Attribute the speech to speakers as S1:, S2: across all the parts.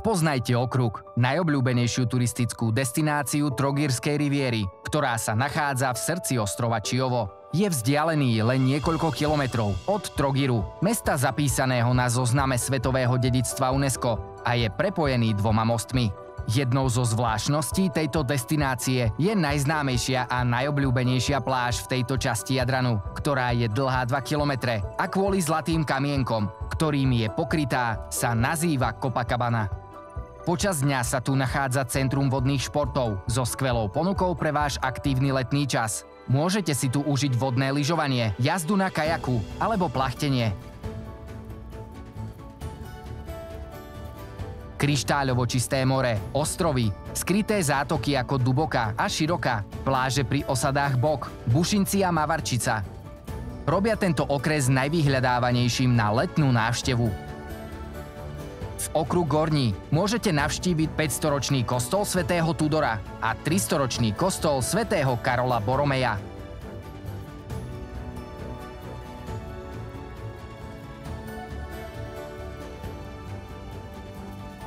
S1: Spoznajte okruh, najobľúbenejšiu turistickú destináciu Trogírskej riviery, ktorá sa nachádza v srdci ostrova Čiovo. Je vzdialený len niekoľko kilometrov od Trogiru, mesta zapísaného na zozname svetového dedičstva UNESCO, a je prepojený 2 mostmi. Jednou zo zvláštností tejto destinácie je najznámejšia a najobľúbenejšia pláž v tejto časti Jadranu, ktorá je dlhá 2 kilometre a kvôli zlatým kamienkom, ktorými je pokrytá, sa nazýva Copacabana. Počas dňa sa tu nachádza centrum vodných športov so skvelou ponukou pre váš aktívny letný čas. Môžete si tu užiť vodné lyžovanie, jazdu na kajaku alebo plachtenie. Kryštáľovo čisté more, ostrovy, skryté zátoky ako Duboka a Široka, pláže pri osadách Bok, Bušinci a Mavarčica robia tento okres najvyhľadávanejším na letnú návštevu. V okruh Gorní môžete navštíviť 500-ročný kostol svätého Tudora a 300-ročný kostol svätého Karola Boromeja.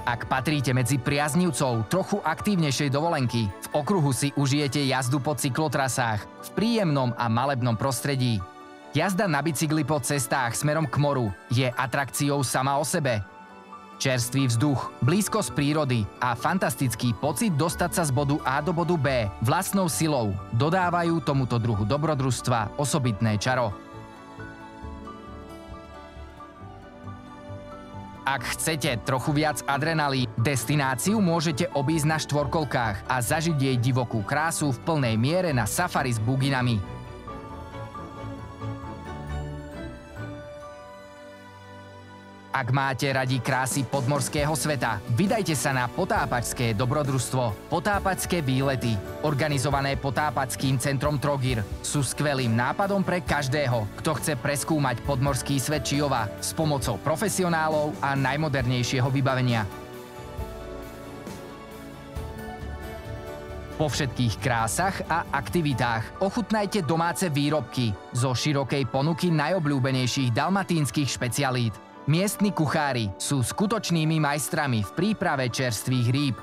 S1: Ak patríte medzi priaznivcov trochu aktívnejšej dovolenky, v okruhu si užijete jazdu po cyklotrasách v príjemnom a malebnom prostredí. Jazda na bicykli po cestách smerom k moru je atrakciou sama o sebe. Čerstvý vzduch, blízkosť prírody a fantastický pocit dostať sa z bodu A do bodu B vlastnou silou dodávajú tomuto druhu dobrodružstva osobitné čaro. Ak chcete trochu viac adrenalínu, destináciu môžete obísť na štvorkolkách a zažiť jej divokú krásu v plnej miere na safari s buginami. Ak máte radi krásy podmorského sveta, vydajte sa na potápačské dobrodružstvo. Potápačské výlety, organizované potápačským centrom Trogir, sú skvelým nápadom pre každého, kto chce preskúmať podmorský svet Čiova s pomocou profesionálov a najmodernejšieho vybavenia. Po všetkých krásach a aktivitách ochutnajte domáce výrobky zo širokej ponuky najobľúbenejších dalmatínskych špecialít. Miestni kuchári sú skutočnými majstrami v príprave čerstvých rýb.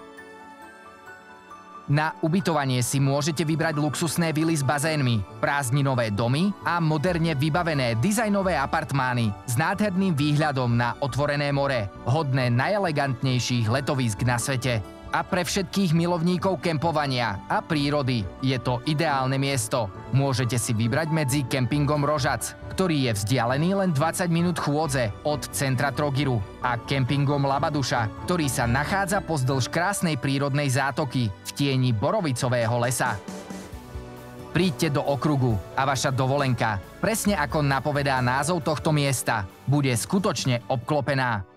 S1: Na ubytovanie si môžete vybrať luxusné vily s bazénmi, prázdninové domy a moderne vybavené dizajnové apartmány s nádherným výhľadom na otvorené more, hodné najelegantnejších letovísk na svete. A pre všetkých milovníkov kempovania a prírody je to ideálne miesto. Môžete si vybrať medzi kempingom Rožac, ktorý je vzdialený len 20 minút chôdze od centra Trogiru, a kempingom Labaduša, ktorý sa nachádza pozdĺž krásnej prírodnej zátoky v tieni borovicového lesa. Príďte do okruhu a vaša dovolenka, presne ako napovedá názov tohto miesta, bude skutočne obklopená.